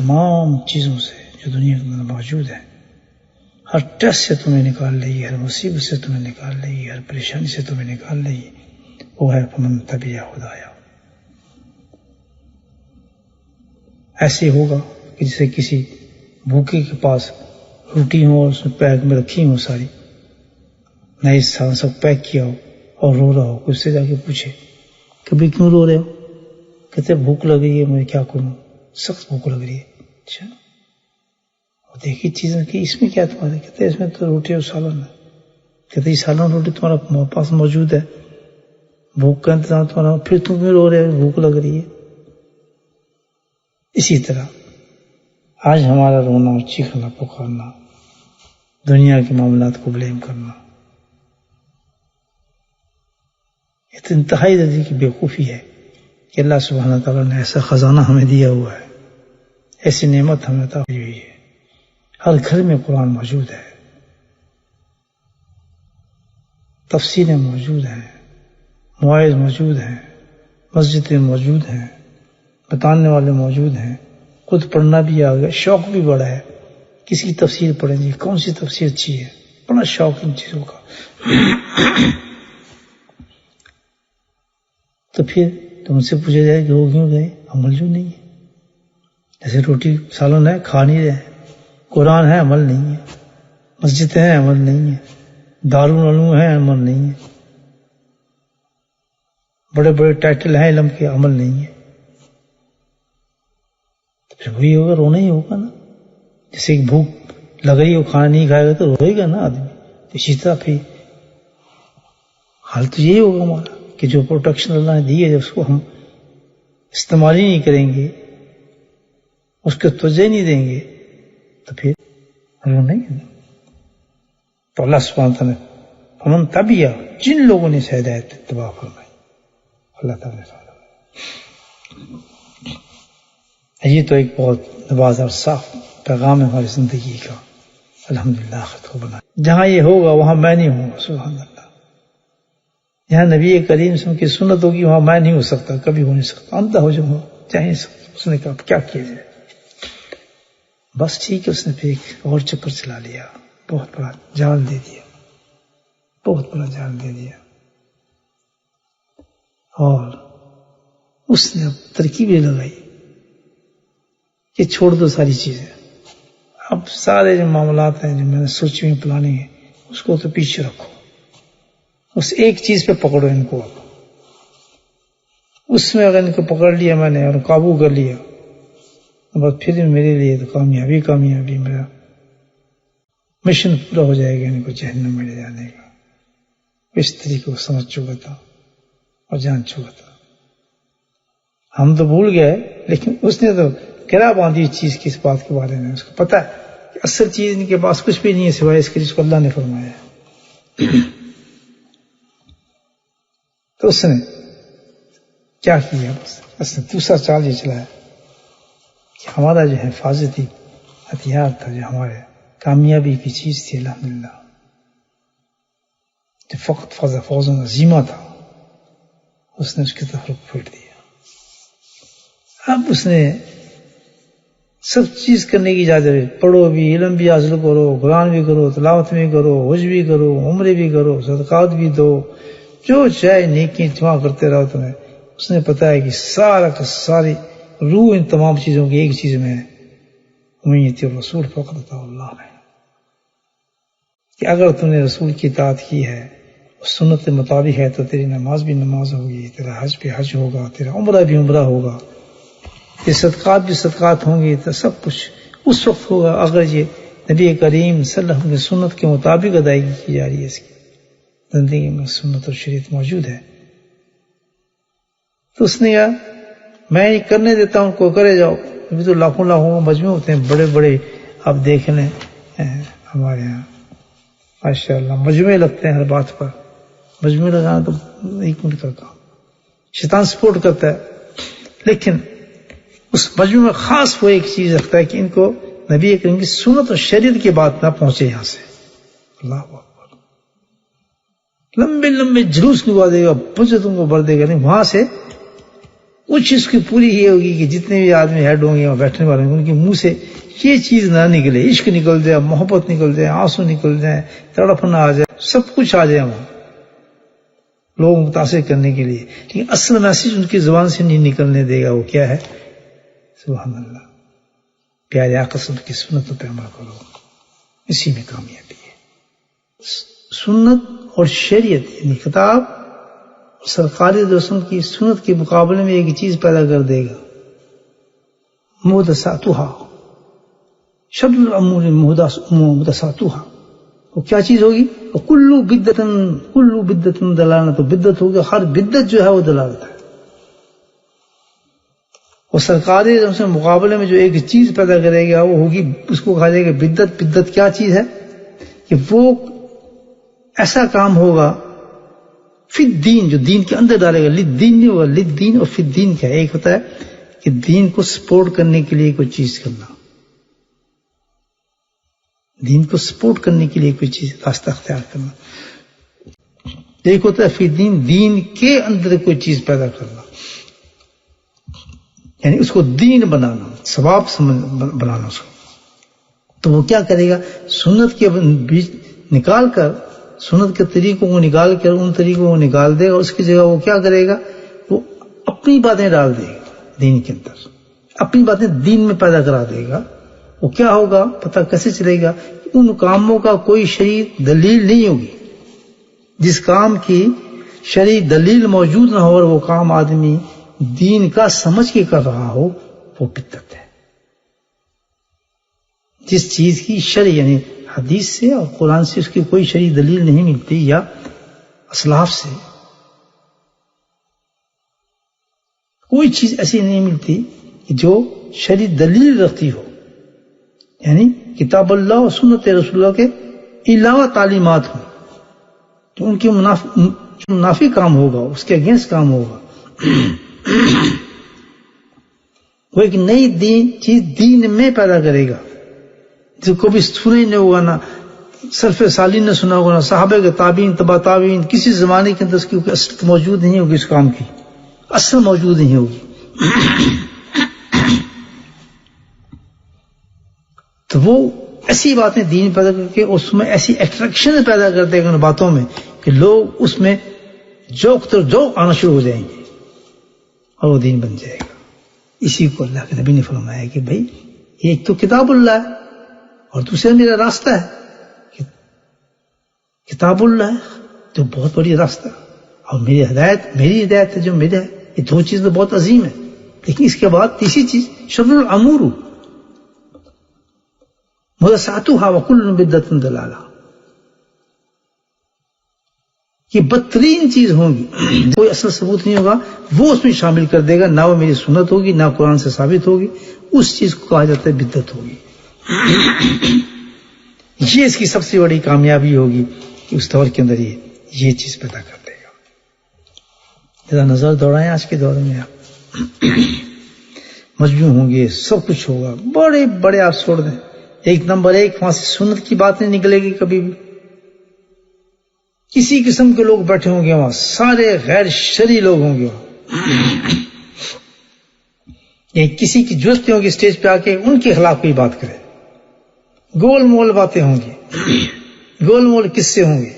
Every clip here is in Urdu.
تمام چیزوں سے جو دنیا کے اندر موجود ہے، ہر ٹیسٹ سے تمہیں نکال لے گی، ہر مصیبت سے تمہیں نکال لے گی، ہر پریشانی سے تمہیں نکال لے گی، وہ ہے فمن تبع ہدایا۔ ایسے ہوگا کہ جیسے کسی بھوکے کے پاس روٹی ہو اور اس میں پیک میں رکھی ہو ساری، نئے سال سب پیک کیا ہو اور رو رہا ہو، اس سے جا کے پوچھے کبھی کیوں رو رہے ہو؟ کہتے بھوک لگ رہی ہے، میں کیا کروں، سخت بھوک لگ رہی ہے۔ اچھا دیکھی چیزیں کہ اس میں کیا تمہارے؟ کہتے اس میں تو روٹی اور سالن ہے۔ کہتے یہ سالن روٹی تمہارا پاس موجود ہے، بھوک کا انتظام تمہارا، پھر تم کیوں رو رہے ہو؟ بھوک لگ رہی ہے۔ اسی طرح آج ہمارا رونا اور چیخنا پکارنا، دنیا کے معاملات کو بلیم کرنا، یہ تو انتہائی درجے کی بیوقوفی ہے کہ اللہ سبحانہ تعالیٰ نے ایسا خزانہ ہمیں دیا ہوا ہے، ایسی نعمت ہمیں عطا کی ہوئی ہے۔ ہر گھر میں قرآن موجود ہے، تفسیریں موجود ہیں، مواعظ موجود ہیں، مسجدیں موجود ہیں، بتانے والے موجود ہیں، خود پڑھنا بھی آ گیا، شوق بھی بڑا ہے، کس کی تفسیر پڑھیں گے، کون سی تفسیر اچھی ہے، بڑا شوق ان چیزوں کا۔ تو پھر تم سے پوچھا جائے کہ وہ کیوں گئے؟ عمل جو نہیں ہے۔ جیسے روٹی سالن ہے، کھا نہیں رہے، قرآن ہے، عمل نہیں ہے، مسجد ہے، عمل نہیں ہے، دارالعلوم ہے، عمل نہیں ہے، بڑے بڑے ٹائٹل ہیں علم کے، عمل نہیں ہے، تو پھر وہی ہوگا، رونا ہی ہوگا نا۔ جیسے کہ بھوک لگ رہی ہو، کھانا نہیں کھائے گا تو روئے گا نا آدمی۔ اسی طرح پھر حال تو یہی ہوگا ہمارا کہ جو پروٹیکشن اللہ نے دی ہے، اس کو ہم استعمال ہی نہیں کریں گے، اس کو توجہ نہیں دیں گے، تو پھر رونا ہی ہے نا۔ تو اللہ سبحانہ تعالیٰ نے فمن تبع، جن لوگوں نے ہدایت اتباع فرمائی، اللہ تعالیٰ نے فرمایا۔ یہ تو ایک بہت نواز اور صاف پیغام ہے ہماری زندگی کا، الحمدللہ آخرت کو بنا۔ جہاں یہ ہوگا وہاں میں نہیں ہوں گا، سبحان اللہ۔ جہاں نبی کریم صلی اللہ علیہ وسلم کی سنت ہوگی وہاں میں نہیں ہو سکتا، کبھی ہو نہیں سکتا، اندھا ہو جاؤں گا، چاہے اس نے کہا کیا کیا جائے، بس ٹھیک ہے۔ اس نے پھر ایک اور چکر چلا لیا، بہت بڑا جال دے دیا، بہت بڑا جال دے دیا، اور اس نے اب ترکیبیں لگائی کہ چھوڑ دو ساری چیزیں، اب سارے جو معاملات ہیں جو میں نے سوچی ہوئی پلاننگ ہے اس کو تو پیچھے رکھو، اس ایک چیز پہ پکڑو ان کو، اس میں اگر ان کو پکڑ لیا میں نے اور قابو کر لیا، بس پھر میرے لیے تو کامیابی کامیابی، میرا مشن پورا ہو جائے گا ان کو جہنم میں لے جانے کا۔ اس طریقے کو سمجھ چکا تھا اور جان چکا تھا۔ ہم تو بھول گئے، لیکن اس نے تو گرا باندھی چیز کی، اس بات کے بارے میں اس کو پتا ہے کہ اصل چیز ان کے پاس کچھ بھی نہیں ہے سوائے اس کے جس کو اللہ نے فرمایا ہے۔ تو اس نے کیا کیا، بس اس نے دوسرا چال یہ چلایا کہ ہمارا جو حفاظتی ہتھیار تھا، جو ہمارے کامیابی کی چیز تھی، الحمدللہ جو فقط فوز عظیمہ تھا، اس نے اس کی طرف رخ پھیر دیا۔ اب اس نے سب چیز کرنے کی اجازت، پڑھو بھی، علم بھی حاصل کرو، قرآن بھی کرو، تلاوت بھی کرو، حج بھی کرو، عمرے بھی کرو، صدقات بھی دو، جو چاہے نیکی جمع کرتے رہو تمہیں۔ اس نے پتا ہے کہ سارا کا ساری روح ان تمام چیزوں کی ایک چیز میں ہے، امیت رسول فقط اطاع اللہ ہے، کہ اگر تم نے رسول کی اطاعت کی ہے، سنت کے مطابق ہے، تو تیری نماز بھی نماز ہوگی، تیرا حج بھی حج ہوگا، تیرا عمرہ بھی عمرہ ہوگا، یہ صدقات بھی صدقات ہوں گے، تو سب کچھ اس وقت ہوگا اگر یہ نبی کریم صلی اللہ علیہ وسلم کی سنت کے مطابق ادائیگی کی جا رہی ہے، اس کی زندگی میں سنت اور شریعت موجود ہے۔ تو اس نے کہا میں یہ کرنے دیتا ہوں، کو کرے جاؤ۔ ابھی تو لاکھوں لاکھوں مجموعے ہوتے ہیں، بڑے بڑے، آپ دیکھ لیں ہمارے یہاں ماشاءاللہ مجموعے لگتے ہیں ہر بات پر، مجموعے لگانا تو ایک منٹ کا کام، شیطان سپورٹ کرتا ہے، لیکن اس مجموعے میں خاص وہ ایک چیز رکھتا ہے کہ ان کو نبی کریم کی سنت اور شریعت کی بات نہ پہنچے یہاں سے۔ اللہ اکبر، لمبے لمبے جلوس نکال دے گا، بجتوں کو بھر دے گا، نہیں وہاں سے کوشش کی پوری یہ ہوگی کہ جتنے بھی آدمی ہیڈ ہوں گے وہاں بیٹھنے والے ہوں گے ان کے منہ سے یہ چیز نہ نکلے، عشق نکل جائے، محبت نکل جائے، آنسو نکل جائے، تڑپنا آ جائے، سب کچھ آ جائے وہاں لوگوں کو متاثر کرنے کے لیے، لیکن اصل میسج ان کی زبان سے نہیں نکلنے دے گا۔ وہ کیا ہے؟ سبحان اللہ، پیارے آقا صلی اللہ علیہ وسلم کی سنتوں پہ عمل کرو، اسی میں کامیابی ہے۔ سنت اور شریعت یعنی کتاب سرکار رسول کی سنت کے مقابلے میں ایک چیز پیدا کر دے گا، محدثاتھا، شد الامور محدثاتھا۔ وہ کیا چیز ہوگی؟ کلو بدعت دلالت، بدعت ہوگی، ہر بدعت جو ہے وہ دلالت ہے۔ اور سرکار رسول کے مقابلے میں جو ایک چیز پیدا کرے گا وہ ہوگی، اس کو کہا جائے گا بدعت۔ بدعت کیا چیز ہے؟ کہ وہ ایسا کام ہوگا فی الدین، جو دین کے اندر ڈالے گا، للدین نہیں ہوگا، للدین اور فی الدین کیا ہے؟ ایک ہوتا ہے کہ دین کو سپورٹ کرنے کے لیے کوئی چیز کرنا، دین کو سپورٹ کرنے کے لیے کوئی چیز راستہ اختیار کرنا، ایک ہوتا ہے فی الدین، دین کے اندر کوئی چیز پیدا کرنا، یعنی اس کو دین بنانا، ثواب بنانا اس کو۔ تو وہ کیا کرے گا؟ سنت کے بیچ نکال کر، سنت کے طریقوں کو نکال کر ان طریقوں کو نکال دے گا، اس کی جگہ وہ کیا کرے گا؟ وہ اپنی باتیں ڈال دے گا دین کے اندر، اپنی باتیں دین میں پیدا کرا دے گا۔ وہ کیا ہوگا؟ پتہ کیسے چلے گا؟ ان کاموں کا کوئی شرعی دلیل نہیں ہوگی، جس کام کی شرعی دلیل موجود نہ ہو اور وہ کام آدمی دین کا سمجھ کے کر رہا ہو، وہ بدعت ہے۔ جس چیز کی شرعی یعنی حدیث سے اور قرآن سے اس کی کوئی شرعی دلیل نہیں ملتی یا اسلاف سے کوئی چیز ایسی نہیں ملتی جو شرعی دلیل رکھتی ہو، یعنی کتاب اللہ اور سنت رسول اللہ کے علاوہ تعلیمات ہوں، تو ان کے منافی کام ہوگا، اس کے اگینسٹ کام ہوگا۔ وہ ایک نئی چیز دین میں پیدا کرے گا جو کبھی سنا ہی نہیں ہوگا، نہ سلف صالحین نے سنا ہوگا، نہ صحابہ کے تابعین، تبع تابعین، کسی زمانے کے اندر اس کی اصل موجود نہیں ہوگی، اس کام کی اصل موجود نہیں ہوگی۔ تو وہ ایسی باتیں دین پیدا کر کے اس میں ایسی اٹریکشن پیدا کر دے گا ان باتوں میں کہ لوگ اس میں جوک آنا شروع ہو جائیں گے اور وہ دین بن جائے گا۔ اسی کو اللہ کے نبی نے فرمایا کہ بھائی ایک تو کتاب اللہ ہے اور دوسرا میرا راستہ ہے۔ کتاب اللہ ہے جو بہت بڑی راستہ، اور میری ہدایت ہے جو میرا ہے، یہ دو چیز تو بہت عظیم ہے۔ لیکن اس کے بعد تیسری چیز شر الامور محدثاتھا وکل بدعۃ ضلالہ، یہ بدترین چیز ہوں گی، کوئی اصل ثبوت نہیں ہوگا، وہ اس میں شامل کر دے گا، نہ وہ میری سنت ہوگی نہ قرآن سے ثابت ہوگی، اس چیز کو کہا جاتا ہے بدعت ہوگی۔ یہ اس کی سب سے بڑی کامیابی ہوگی کہ اس دور کے اندر یہ چیز پیدا کر دے گا۔ ذرا نظر دوڑائیں آج کے دور میں، آپ مجموع ہوں گے، سب کچھ ہوگا، بڑے بڑے آپ چھوڑ دیں، ایک نمبر ایک وہاں سے سنت کی بات نہیں نکلے گی کبھی بھی۔ کسی قسم کے لوگ بیٹھے ہوں گے وہاں، سارے غیر شرعی لوگ ہوں گے وہاں، یا کسی کی ضرورت نہیں ہوگی اسٹیج پہ آ کے ان کے خلاف کوئی بات کرے، گول مول باتیں ہوں گی، گول مول قصے ہوں گے،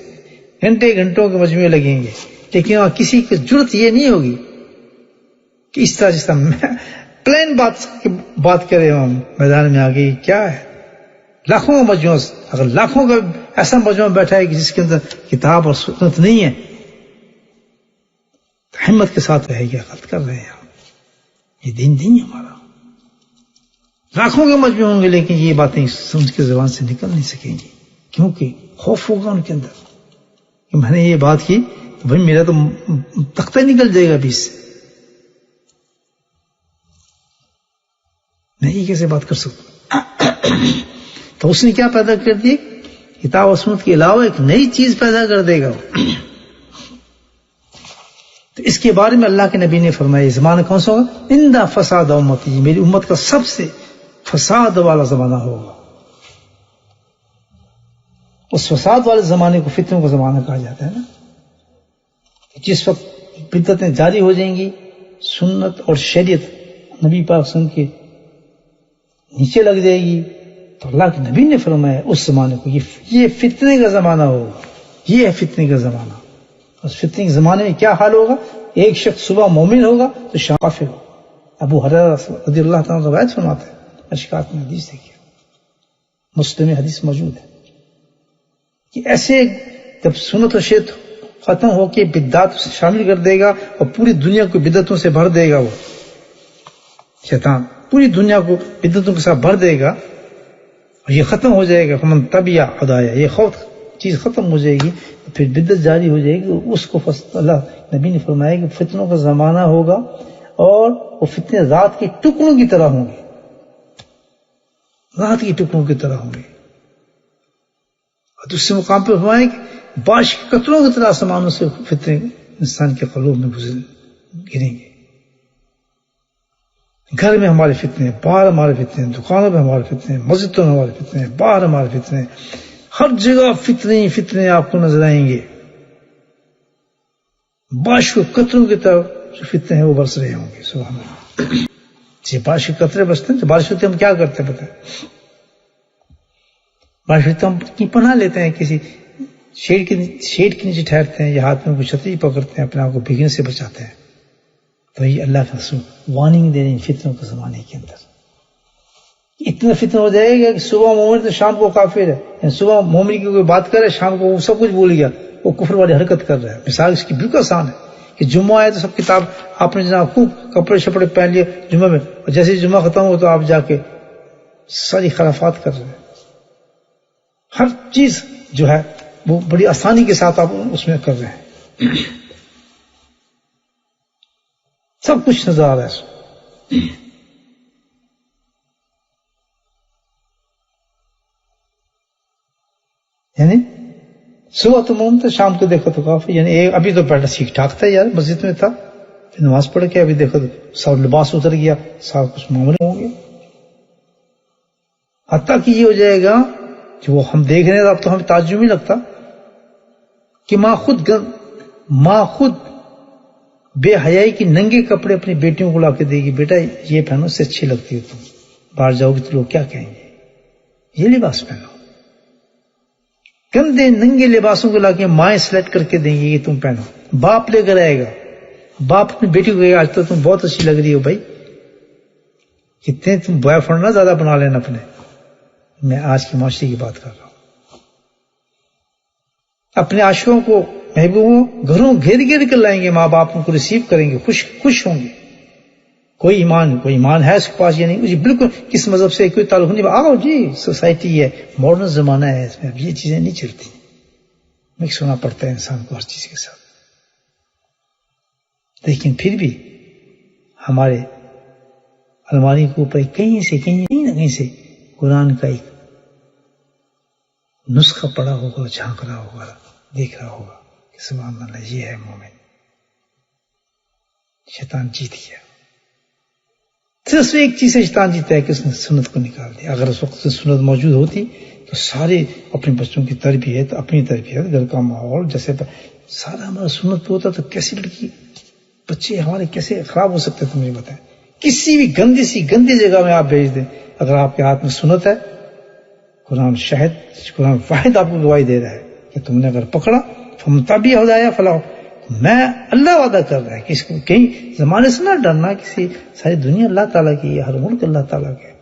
گھنٹوں کے مجموعے لگیں گے، لیکن وہاں کسی کی ضرورت یہ نہیں ہوگی کہ اس طرح جس طرح پلین بات کرے وہاں میدان میں آگے کیا ہے۔ لاکھوں مجموعہ، اگر لاکھوں کا ایسا مجموعہ بیٹھا ہے کہ جس کے اندر کتاب اور سنت نہیں ہے، تو ہمت کے ساتھ رہے گا، غلط کر رہے ہیں آپ، یہ دین نہیں ہے ہمارا۔ لاکھوں کے مجموعے ہوں گے لیکن یہ باتیں سمجھ کے زبان سے نکل نہیں سکیں گی، کیونکہ خوف ہوگا ان کے اندر کہ میں نے یہ بات کی تو بھائی میرا تو تختہ نکل جائے گا بیچ سے، میں یہ کیسے بات کر سکتا ہوں۔ تو اس نے کیا پیدا کر دی؟ کتاب و سنت کے علاوہ ایک نئی چیز پیدا کر دے گا۔ تو اس کے بارے میں اللہ کے نبی نے فرمایا زمانہ کون سا ہوگا؟ اندہ فساد امتی، میری امت کا سب سے فساد والا زمانہ ہوگا۔ اس فساد والے زمانے کو فتنوں کا زمانہ کہا جاتا ہے نا، جس وقت بدعتیں جاری ہو جائیں گی، سنت اور شریعت نبی پاک صلی اللہ علیہ وسلم کے نیچے لگ جائے گی تو اللہ کے نبی نے فرمایا اس زمانے کو یہ فتنے کا زمانہ ہوگا. یہ ہے فتنے کا زمانہ. اس فتنے کے زمانے میں کیا حال ہوگا؟ ایک شخص صبح مومن ہوگا تو شام کافر ہوگا. ابو ہریرہ رضی اللہ تعالیٰ روایت فرماتے ہیں, اشکات میں حدیث دیکھیے, مسلم میں حدیث موجود ہے کہ ایسے جب سنت و شریعت ختم ہو کے بدعات سے شامل کر دے گا اور پوری دنیا کو بدعتوں سے بھر دے گا, وہ شیطان پوری دنیا کو بدعتوں کے ساتھ بھر دے گا اور یہ ختم ہو جائے گا. فمن تبع ہدایا, یہ چیز ختم ہو جائے گی تو پھر بدعت جاری ہو جائے گی. اس کو اللہ نبی نے فرمایا کہ فتنوں کا زمانہ ہوگا اور وہ فتنے رات کے ٹکڑوں کی طرح ہوں گے, رات کے ٹکڑوں کی طرح ہوں گے. اور دوسرے مقام پہ فرمایا کہ بارش کے قطروں کی طرح آسمانوں سے فتنے انسان کے قلوب میں گریں گے. گھر میں ہمارے فتنے, باہر ہمارے فتنے, دکانوں میں ہمارے فتنے, مسجدوں میں ہمارے فتنے, باہر ہمارے فتنے, ہر جگہ فتنے ہی فتنے آپ کو نظر آئیں گے. بارش کے قطروں کی طرح جو فتنے ہیں وہ برس رہے ہوں گے. سبحان اللہ. جی بارش کے قطرے برستے ہیں تو بارش ہوتی ہم کیا کرتے ہیں پتہ ہے؟ بارش ہوتی ہم کی پناہ لیتے ہیں, کسی شیڈ کے نیچے ٹھہرتے ہیں یا ہاتھ میں کوئی چھتری پکڑتے ہیں, اپنے آپ کو بھیگنے سے بچاتے ہیں. تو یہ اللہ کا رسول وارننگ دے رہے ہیں فتنوں کے زمانے کے اندر. اتنا فتنہ ہو جائے گا کہ صبح مومن تو شام کو کافر ہے, یعنی صبح مومن کی کوئی بات کرے شام کو وہ سب کچھ بھول گیا, وہ کفر والی حرکت کر رہا ہے. مثال اس کی بالکل آسان ہے کہ جمعہ آئے تو سب کتاب آپ نے جناب خوب کپڑے شپڑے پہن لیے جمعہ میں, اور جیسے ہی جمعہ ختم ہو تو آپ جا کے ساری خرافات کر رہے ہیں. ہر چیز جو ہے وہ بڑی آسانی کے ساتھ آپ اس میں کر رہے ہیں, سب کچھ نظر آ رہا ہے. یعنی صبح تو مومن تھا, شام کو دیکھو تو کافی, یعنی ابھی تو پہلے ٹھیک ٹھاک تھا یار, مسجد میں تھا, پھر نماز پڑھ کے ابھی دیکھو تو سب لباس اتر گیا, سب کچھ معاملے ہوں گے. حتیٰ کہ یہ ہو جائے گا کہ وہ ہم دیکھ رہے ہیں اب تو ہمیں تعجب نہیں لگتا کہ ماں خود بے حیائی کی ننگے کپڑے اپنی بیٹیوں کو لا کے دے گی, بیٹا یہ پہنو, اس سے اچھی لگتی ہو تم, باہر جاؤ گی تو لوگ کیا کہیں گے, یہ لباس پہنو. گندے ننگے لباسوں کو لا کے مائیں سلیکٹ کر کے دیں گی کہ تم پہنو. باپ لے کر آئے گا, باپ اپنی بیٹی کو کہے گا آج تو تم بہت اچھی لگ رہی ہو بھائی, کتنے تم بوائے فرینڈ نہ زیادہ بنا لینا اپنے. میں آج کی معاشرے کی بات کر رہا ہوں. اپنے عاشقوں کو محبوبوں گھروں گھیر کر لائیں گے, ماں باپ ان کو ریسیو کریں گے, خوش ہوں گے. کوئی ایمان ہے اس کے پاس یا نہیں, بالکل کس مذہب سے کوئی تعلق نہیں, آؤ جی سوسائٹی ہے, ماڈرن زمانہ ہے, اس میں اب یہ چیزیں نہیں چلتی, مکس ہونا پڑتا ہے انسان کو ہر چیز کے ساتھ. لیکن پھر بھی ہمارے الماری کے اوپر کہیں نہ سے قرآن کا ایک نسخہ پڑا ہوگا, جھانک رہا ہوگا, دیکھ رہا ہوگا کہ سبحان اللہ یہ ہے مومن. شیطان جیت گیا. صرف ایک چیز سے شیطان جیتا ہے کہ اس نے سنت کو نکال دیا. اگر اس وقت سے سنت موجود ہوتی تو سارے اپنے بچوں کی تربیت, اپنی تربیت, گھر کا ماحول, جیسے سارا ہمارا سنت پہ ہوتا تو کیسی لڑکی بچے ہمارے کیسے خراب ہو سکتے تم مجھے بتائیں. کسی بھی گندی جگہ میں آپ بھیج دیں, اگر آپ کے ہاتھ میں سنت ہے, قرآن واحد آپ کو گواہی دے رہا ہے کہ تم نے اگر پکڑا فمتبع ہدایا فلاح. میں اللہ وعدہ کر رہا ہے کہ اس کو کہیں زمانے سے نہ ڈرنا, کسی ساری دنیا اللہ تعالیٰ کی ہے, ہر ملک اللہ تعالیٰ کا ہے.